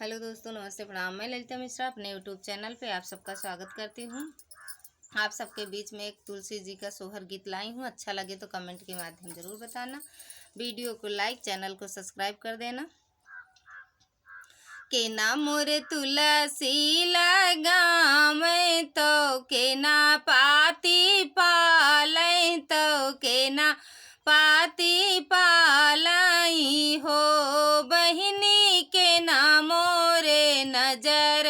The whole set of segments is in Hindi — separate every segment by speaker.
Speaker 1: हेलो दोस्तों, नमस्ते, प्रणाम। मैं ललिता मिश्रा अपने यूट्यूब चैनल पे आप सबका स्वागत करती हूँ। आप सबके बीच में एक तुलसी जी का सोहर गीत लाई हूँ। अच्छा लगे तो कमेंट के माध्यम जरूर बताना। वीडियो को लाइक, चैनल को सब्सक्राइब कर देना। के ना मोरे तुलसी लगामै तो के ना पाती पालै तो के ना पाती पालाई हो बहिनी के ना मोरे नजर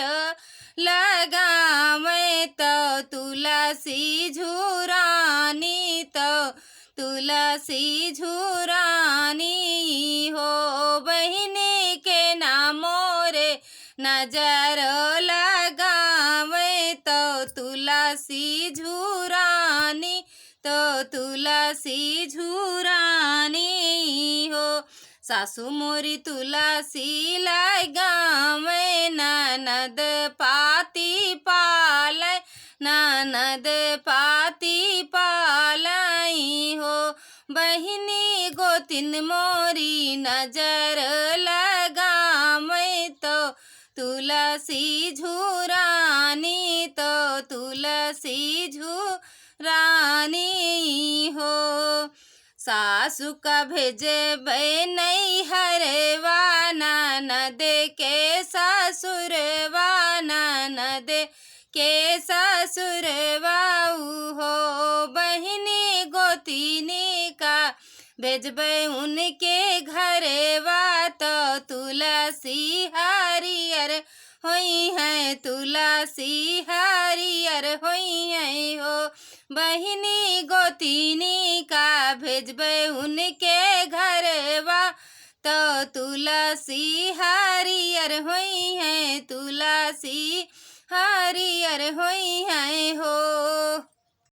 Speaker 1: लगामै तो तुलसी झुरानी तो तुलसी झुरानी हो बहिनी के ना मोरे नजर लगावे तो तुलसी झुरानी तो तुलसी झुरानी हो। सासू मोरी तुलसी लगावे ननद पाती पालै ननद पाती पालाई हो बहिनी गोतिन मोरी नजर लगामै तो तुलसी झुरानी तो तुलसी झुरानी हो। सासु का भेजबै नैहरवा ननद के ससुरवा ननद के ससुरवा हो बहिनी गोतिनी का भेजबै उनके घरवा तो तुलसी हरियर होई है तुलसी हरियर होई है हो बहिनी गोतिनी का भेजबै उनके घरवा तो तुलसी हरियर होई है तुलसी हरियर होई है हो।